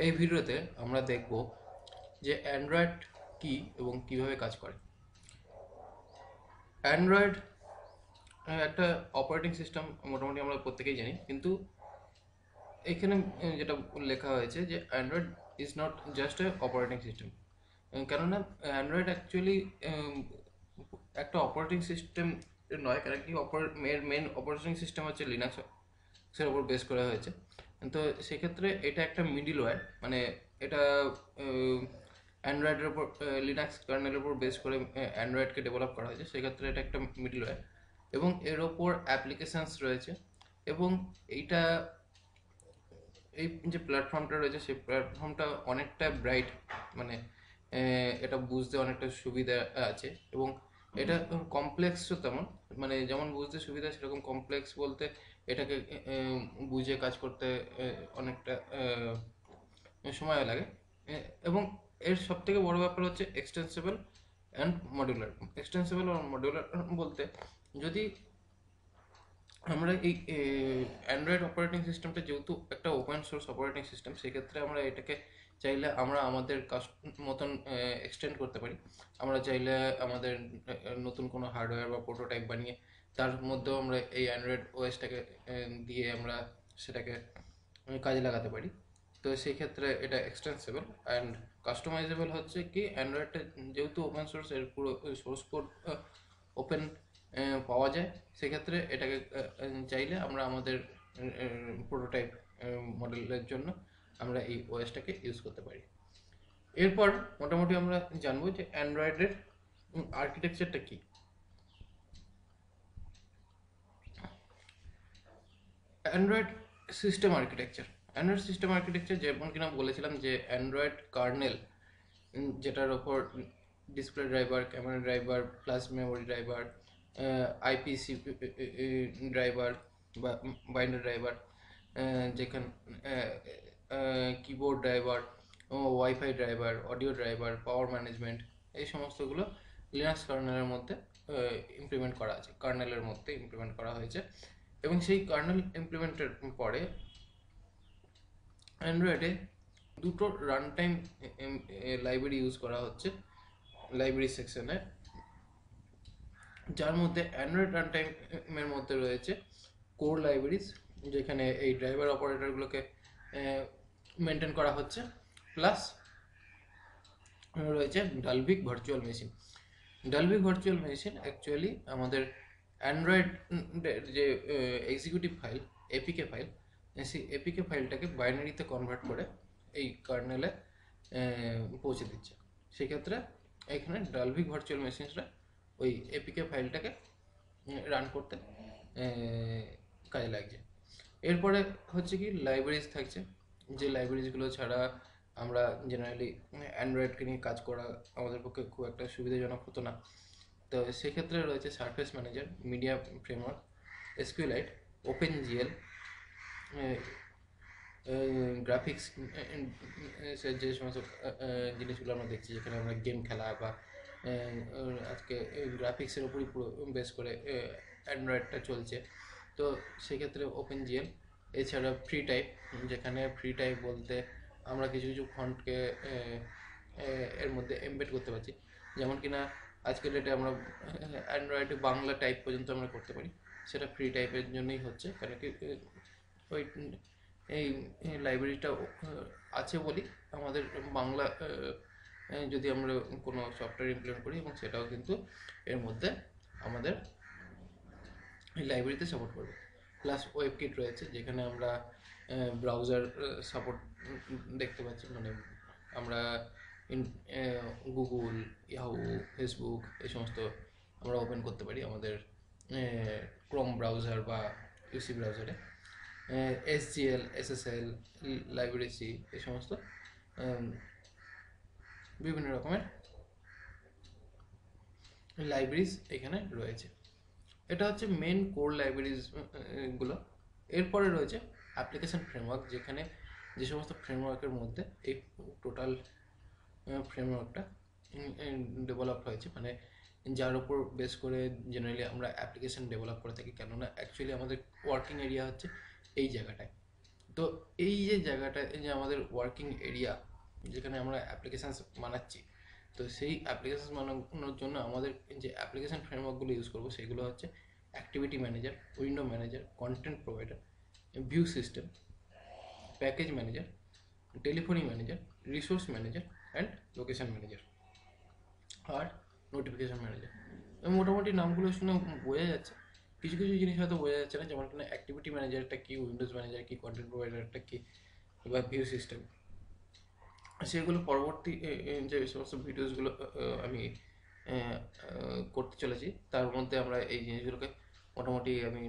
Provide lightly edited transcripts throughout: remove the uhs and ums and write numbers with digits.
এই ভিডিওতে আমরা দেখব যে অ্যান্ড্রয়েড কি এবং কিভাবে কাজ করে। অ্যান্ড্রয়েড একটা অপারেটিং সিস্টেম, মোটামুটি আমরা প্রত্যেকেই জানি, কিন্তু এখানে যেটা লেখা হয়েছে যে Android is not just a operating system. কেননা অ্যান্ড্রয়েড অ্যাকচুয়ালি একটা অপারেটিং সিস্টেম নয়, কারণ কি মেন অপারেটিং সিস্টেম হচ্ছে লিনাক্সের উপর বেস করা হয়েছে। তো সেক্ষেত্রে এটা একটা মিডিলওয়্যার, মানে এটা অ্যান্ড্রয়েডের উপর লিনাক্স কার্নেলের উপর বেস করে অ্যান্ড্রয়েডকে ডেভেলপ করা হয়েছে। সেক্ষেত্রে এটা একটা মিডিলওয়্যার এবং এর ওপর অ্যাপ্লিকেশানস রয়েছে। এবং এইটা এই যে প্ল্যাটফর্মটা রয়েছে সেই প্ল্যাটফর্মটা অনেকটা ব্রাইট, মানে এটা বুঝতে অনেকটা সুবিধা আছে। এবং এটা কমপ্লেক্সও তেমন, মানে যেমন বুঝতে সুবিধা সেরকম কমপ্লেক্স বলতে এটাকে বুঝে কাজ করতে অনেকটা সময় লাগে। এবং এর সব থেকে বড় ব্যাপার হচ্ছে এক্সটেন্সিবল অ্যান্ড মডিউলার। এক্সটেন্সিবল আর মডিউলার বলতে, যদি আমরা এই অ্যান্ড্রয়েড অপারেটিং সিস্টেমটা যেহেতু একটা ওপেন সোর্স অপারেটিং সিস্টেম, সেক্ষেত্রে আমরা এটাকে চাইলে আমরা আমাদের কাজ মতন এক্সটেন্ড করতে পারি। আমরা চাইলে আমাদের নতুন কোনো হার্ডওয়্যার বা প্রোটোটাইপ বানিয়ে তার মধ্যেও আমরা এই অ্যান্ড্রয়েড ওএসটাকে দিয়ে আমরা সেটাকে কাজে লাগাতে পারি। তো সেই ক্ষেত্রে এটা এক্সটেন্সিবল অ্যান্ড কাস্টমাইজেবল হচ্ছে কি, অ্যান্ড্রয়েডটা যেহেতু ওপেন সোর্স, এর পুরো সোর্স কোড ওপেন পাওয়া যায়। সেক্ষেত্রে এটাকে চাইলে আমরা আমাদের প্রোটোটাইপ মডেলের জন্য আমরা এই ওএসটাকে ইউজ করতে পারি। এরপর মোটামুটি আমরা জানবো যে অ্যান্ড্রয়েডের আর্কিটেকচারটা কি। Android system architecture, Android system architecture যেমন কিনা বলেছিলাম যে অ্যান্ড্রয়েড কার্নেল, যেটার ওপর display driver, camera driver, flash memory driver, IPC driver বা বাইন্ডার ড্রাইভার, যেখানে keyboard driver, wifi driver, audio driver, power management, এই সমস্তগুলো লিনাক্স কার্নেলের মধ্যে ইমপ্লিমেন্ট করা আছে, কার্নেলের মধ্যে ইমপ্লিমেন্ট করা হয়েছে। এবং সেই কার্নেল ইমপ্লিমেন্টের পরে অ্যান্ড্রয়েডে দুটো রান টাইম লাইব্রেরি ইউজ করা হচ্ছে লাইব্রেরি সেকশনে, যার মধ্যে অ্যান্ড্রয়েড রান টাইমের মধ্যে রয়েছে কোর লাইব্রেরিজ, যেখানে এই ড্রাইভার অপারেটরগুলোকে মেনটেন করা হচ্ছে, প্লাস রয়েছে Dalvik virtual machine. Dalvik virtual machine actually আমাদের অ্যান্ড্রয়েডের যে এক্সিকিউটিভ ফাইল, এপিকে ফাইল, সেই এপিকে ফাইলটাকে বাইনারিতে কনভার্ট করে এই কার্নেলে পৌঁছে দিচ্ছে। সেক্ষেত্রে এখানে ডালভিক ভার্চুয়াল মেশিনসরা ওই এপিকে ফাইলটাকে রান করতে কাজে লাগছে। এরপরে হচ্ছে কি লাইব্রেরিজ থাকছে, যে লাইব্রেরিজগুলো ছাড়া আমরা জেনারেলি অ্যান্ড্রয়েডকে নিয়ে কাজ করা আমাদের পক্ষে খুব একটা সুবিধাজনক হতো না। তো সেক্ষেত্রে রয়েছে surface manager, media framework, SQLite, OpenGL, graphics, যে সমস্ত জিনিসগুলো আমরা দেখছি যেখানে আমরা গেম খেলা বা আজকে গ্রাফিক্সের উপরই পুরো বেস করে অ্যান্ড্রয়েডটা চলছে। তো সেক্ষেত্রে ওপেন জিএল, এছাড়া ফ্রি টাইপ, যেখানে ফ্রি টাইপ বলতে আমরা কিছু কিছু ফন্টকে এর মধ্যে এমবেড করতে পারছি, যেমন কিনা আজকের ডেটে আমরা অ্যান্ড্রয়েডে বাংলা টাইপ পর্যন্ত আমরা করতে পারি। সেটা ফ্রি টাইপের জন্যই হচ্ছে, কারণ কি ওই এই লাইব্রেরিটা আছে বলি আমাদের বাংলা যদি আমরা কোনো সফটওয়্যার ইমপ্লিমেন্ট করি, এবং সেটাও কিন্তু এর মধ্যে আমাদের এই লাইব্রেরিতে সাপোর্ট করবে। প্লাস ওয়েব কিট রয়েছে, যেখানে আমরা ব্রাউজার সাপোর্ট দেখতে পাচ্ছি, মানে আমরা গুগল, ইয়াহু, ফেসবুক এই সমস্ত আমরা ওপেন করতে পারি আমাদের ক্রোম ব্রাউজার বা ইউসি ব্রাউজারে। এসজিএল, এসএসএল, লাইব্রেরি, এই সমস্ত বিভিন্ন রকমের লাইব্রেরিজ এখানে রয়েছে। এটা হচ্ছে মেন কোর লাইব্রেরিজ গুলো। এরপরে রয়েছে অ্যাপ্লিকেশন ফ্রেমওয়ার্ক, যেখানে যে সমস্ত ফ্রেমওয়ার্কের মধ্যে এই টোটাল ফ্রেমওয়ার্কটা ডেভেলপ হয়েছে, মানে যার উপর বেস করে জেনারেলি আমরা অ্যাপ্লিকেশন ডেভেলপ করে থাকি। কেননা অ্যাকচুয়ালি আমাদের ওয়ার্কিং এরিয়া হচ্ছে এই জায়গাটায়, তো এই যে জায়গাটা, এই যে আমাদের ওয়ার্কিং এরিয়া যেখানে আমরা অ্যাপ্লিকেশানস বানাচ্ছি, তো সেই অ্যাপ্লিকেশান বানানোর জন্য আমাদের যে অ্যাপ্লিকেশান ফ্রেমওয়ার্কগুলো ইউজ করবো সেগুলো হচ্ছে activity manager, window manager, content provider, view system, package manager, telephony manager, resource manager and location manager আর নোটিফিকেশন ম্যানেজার। মোটামুটি নামগুলো শুনে বোঝা যাচ্ছে, কিছু কিছু জিনিস হয়তো বোঝা যাচ্ছে না, যেমন কিনা অ্যাক্টিভিটি ম্যানেজারটা কি, উইন্ডোজ ম্যানেজার কি, কন্টেন্ট প্রোভাইডারটা কি, বা ভিউ সিস্টেম। সেগুলো পরবর্তী যে সমস্ত ভিডিওসগুলো আমি করতে চলেছি তার মধ্যে আমরা এই জিনিসগুলোকে মোটামুটি আমি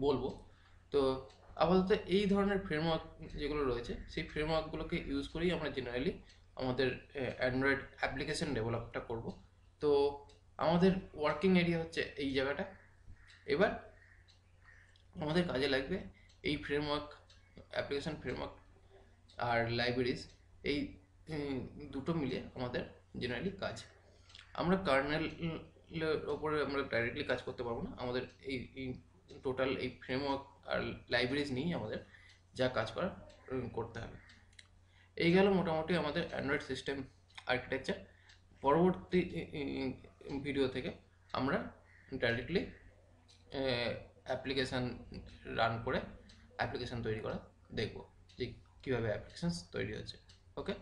বলবো। তো আপাতত এই ধরনের ফ্রেমওয়ার্ক যেগুলো রয়েছে সেই ফ্রেমওয়ার্কগুলোকে ইউজ করেই আমরা জেনারেলি আমাদের অ্যান্ড্রয়েড অ্যাপ্লিকেশন ডেভেলপটা করব। তো আমাদের ওয়ার্কিং এরিয়া হচ্ছে এই জায়গাটা। এবার আমাদের কাজে লাগবে এই ফ্রেমওয়ার্ক, অ্যাপ্লিকেশন ফ্রেমওয়ার্ক আর লাইব্রেরিজ, এই দুটো মিলিয়ে আমাদের জেনারেলি কাজ। আমরা কার্নেলের ওপরে আমরা ডাইরেক্টলি কাজ করতে পারবো না, আমাদের এই টোটাল এই ফ্রেমওয়ার্ক আর লাইব্রেরিজ নিয়েই আমাদের যা কাজ করার করতে হবে। এই গেল মোটামুটি আমাদের অ্যান্ড্রয়েড সিস্টেম আর্কিটেকচার। পরবর্তী ভিডিও থেকে আমরা ডাইরেক্টলি অ্যাপ্লিকেশান রান করে অ্যাপ্লিকেশান তৈরি করা দেখব, যে কীভাবে অ্যাপ্লিকেশান তৈরি হচ্ছে। ওকে।